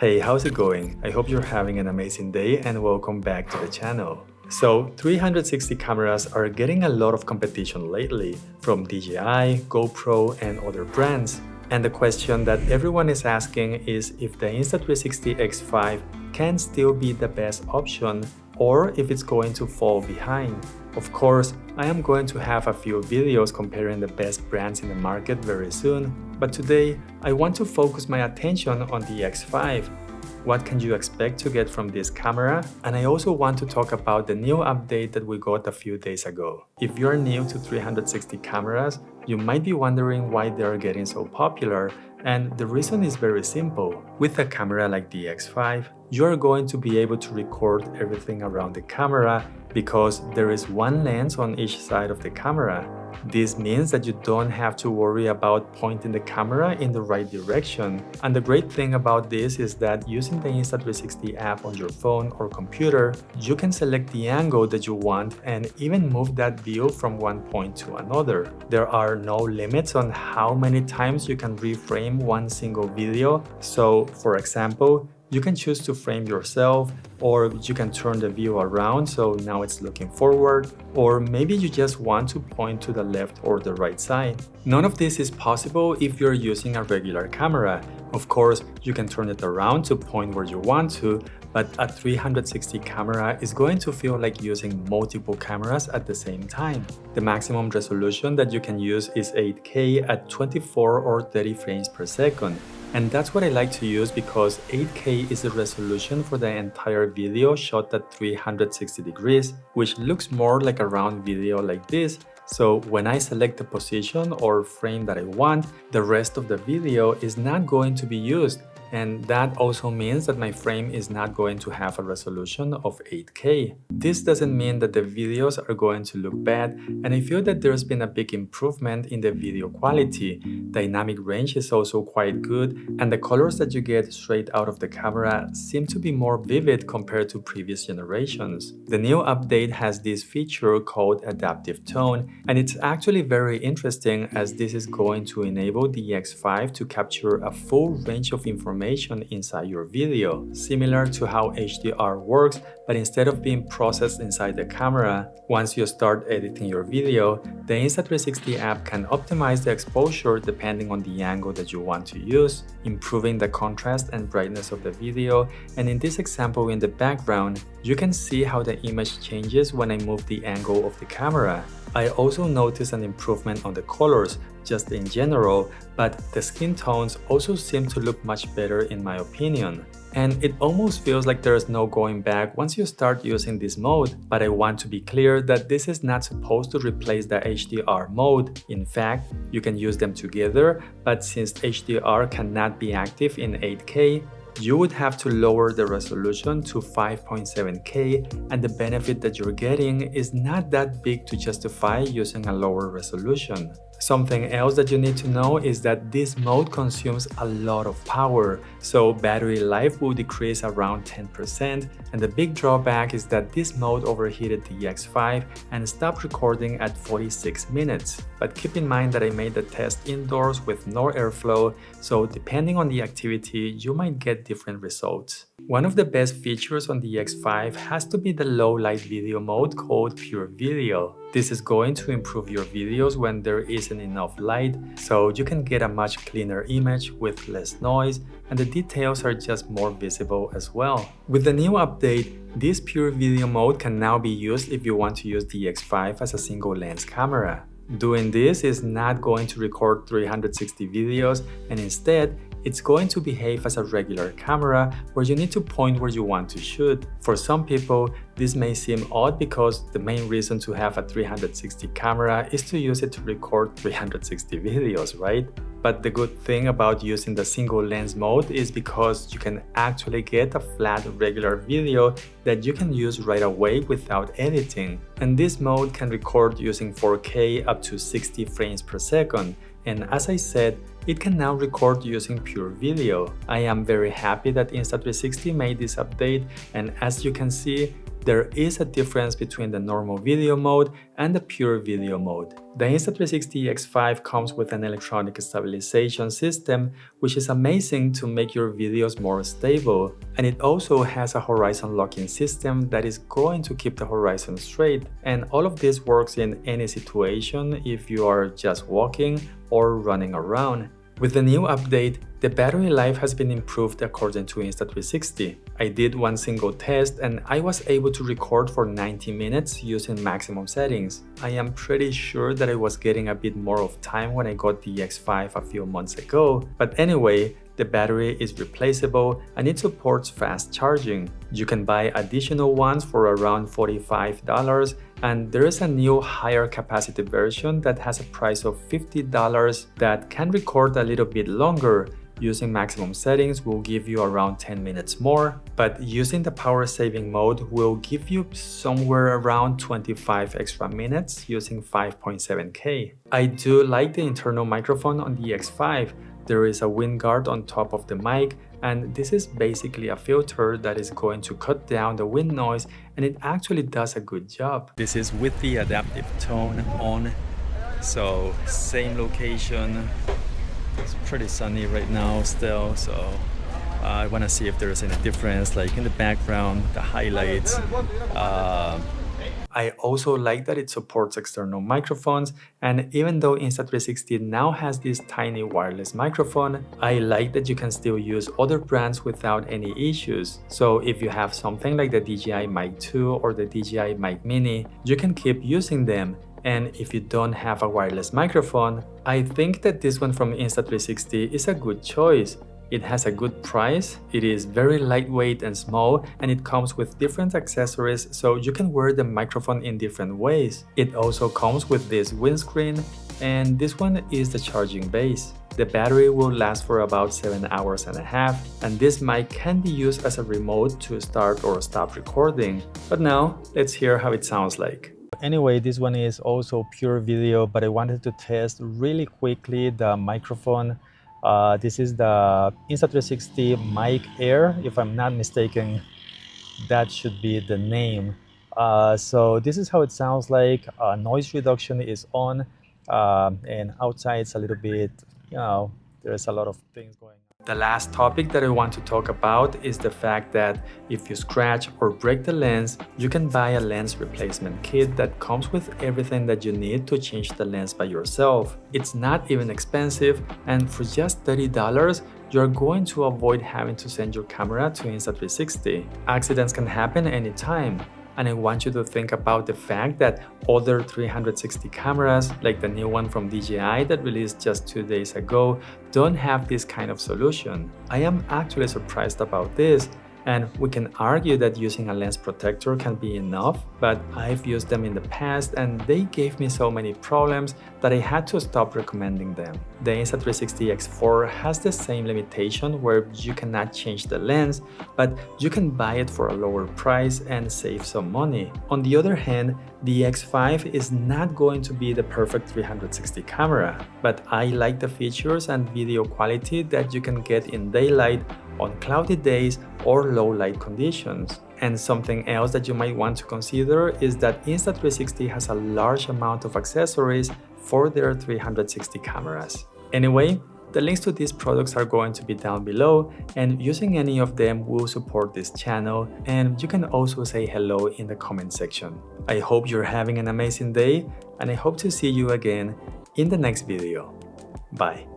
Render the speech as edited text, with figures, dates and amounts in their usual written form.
Hey, how's it going? I hope you're having an amazing day and welcome back to the channel. So 360 cameras are getting a lot of competition lately from DJI, GoPro and other brands. And the question that everyone is asking is if the Insta360 X5 can still be the best option or if it's going to fall behind. Of course, I am going to have a few videos comparing the best brands in the market very soon, but today I want to focus my attention on the X5. What can you expect to get from this camera? And I also want to talk about the new update that we got a few days ago. If you're new to 360 cameras, you might be wondering why they are getting so popular, and the reason is very simple. With a camera like the X5, you are going to be able to record everything around the camera because there is one lens on each side of the camera. This means that you don't have to worry about pointing the camera in the right direction. And the great thing about this is that using the Insta360 app on your phone or computer, you can select the angle that you want and even move that view from one point to another. There are no limits on how many times you can reframe one single video. So, for example, you can choose to frame yourself, or you can turn the view around so now it's looking forward, or maybe you just want to point to the left or the right side. None of this is possible if you're using a regular camera. Of course, you can turn it around to point where you want to, but a 360 camera is going to feel like using multiple cameras at the same time. The maximum resolution that you can use is 8K at 24 or 30 frames per second. And that's what I like to use because 8K is the resolution for the entire video shot at 360 degrees, which looks more like a round video like this. So when I select the position or frame that I want, the rest of the video is not going to be used. And that also means that my frame is not going to have a resolution of 8K. This doesn't mean that the videos are going to look bad, and I feel that there's been a big improvement in the video quality. Dynamic range is also quite good, and the colors that you get straight out of the camera seem to be more vivid compared to previous generations. The new update has this feature called Adaptive Tone, and it's actually very interesting as this is going to enable the X5 to capture a full range of information inside your video, similar to how HDR works, but instead of being processed inside the camera. Once you start editing your video, the Insta360 app can optimize the exposure depending on the angle that you want to use, improving the contrast and brightness of the video. And in this example in the background, you can see how the image changes when I move the angle of the camera. I also noticed an improvement on the colors, just in general, but the skin tones also seem to look much better in my opinion. And it almost feels like there is no going back once you start using this mode, but I want to be clear that this is not supposed to replace the HDR mode. In fact, you can use them together, but since HDR cannot be active in 8K, you would have to lower the resolution to 5.7K, and the benefit that you're getting is not that big to justify using a lower resolution. Something else that you need to know is that this mode consumes a lot of power, so battery life will decrease around 10%, and the big drawback is that this mode overheated the X5 and stopped recording at 46 minutes. But keep in mind that I made the test indoors with no airflow, so depending on the activity, you might get different results. One of the best features on the X5 has to be the low light video mode called Pure Video. This is going to improve your videos when there isn't enough light, so you can get a much cleaner image with less noise, and the details are just more visible as well. With the new update, this Pure Video mode can now be used if you want to use the X5 as a single lens camera. Doing this is not going to record 360 videos, and instead, it's going to behave as a regular camera where you need to point where you want to shoot. For some people, this may seem odd because the main reason to have a 360 camera is to use it to record 360 videos, right? But the good thing about using the single lens mode is because you can actually get a flat regular video that you can use right away without editing. And this mode can record using 4K up to 60 frames per second. And as I said, it can now record using Pure Video. I am very happy that Insta360 made this update, and as you can see, there is a difference between the normal video mode and the pure video mode. The Insta360 X5 comes with an electronic stabilization system, which is amazing to make your videos more stable. And it also has a horizon locking system that is going to keep the horizon straight. And all of this works in any situation if you are just walking or running around. With the new update, the battery life has been improved according to Insta360. I did one single test and I was able to record for 90 minutes using maximum settings. I am pretty sure that I was getting a bit more of time when I got the X5 a few months ago, but anyway, the battery is replaceable and it supports fast charging. You can buy additional ones for around $45, and there is a new higher capacity version that has a price of $50 that can record a little bit longer. Using maximum settings will give you around 10 minutes more, but using the power saving mode will give you somewhere around 25 extra minutes using 5.7K. I do like the internal microphone on the X5. There is a wind guard on top of the mic, and this is basically a filter that is going to cut down the wind noise, and it actually does a good job. This is with the adaptive tone on, so same location. It's pretty sunny right now still, so I want to see if there is any difference, like in the background, the highlights. I also like that it supports external microphones, and even though Insta360 now has this tiny wireless microphone, I like that you can still use other brands without any issues. So if you have something like the DJI Mic 2 or the DJI Mic Mini, you can keep using them. And if you don't have a wireless microphone, I think that this one from Insta360 is a good choice. It has a good price, it is very lightweight and small, and it comes with different accessories so you can wear the microphone in different ways. It also comes with this windscreen, and this one is the charging base. The battery will last for about 7.5 hours, and this mic can be used as a remote to start or stop recording. But now, let's hear how it sounds like. Anyway, this one is also pure video, but I wanted to test really quickly the microphone. This is the Insta360 Mic Air, if I'm not mistaken. That should be the name. So this is how it sounds like. Noise reduction is on, and outside it's a little bit, there's a lot of things going on. The last topic that I want to talk about is the fact that if you scratch or break the lens, you can buy a lens replacement kit that comes with everything that you need to change the lens by yourself. It's not even expensive, and for just $30, you're going to avoid having to send your camera to Insta360. Accidents can happen anytime. And I want you to think about the fact that other 360 cameras, like the new one from DJI that released just 2 days ago, don't have this kind of solution. I am actually surprised about this, and we can argue that using a lens protector can be enough, but I've used them in the past and they gave me so many problems that I had to stop recommending them. The Insta360 X4 has the same limitation where you cannot change the lens, but you can buy it for a lower price and save some money. On the other hand, the X5 is not going to be the perfect 360 camera, but I like the features and video quality that you can get in daylight, on cloudy days, or low light conditions. And something else that you might want to consider is that Insta360 has a large amount of accessories for their 360 cameras. Anyway, the links to these products are going to be down below, and using any of them will support this channel, and you can also say hello in the comment section. I hope you're having an amazing day, and I hope to see you again in the next video. Bye.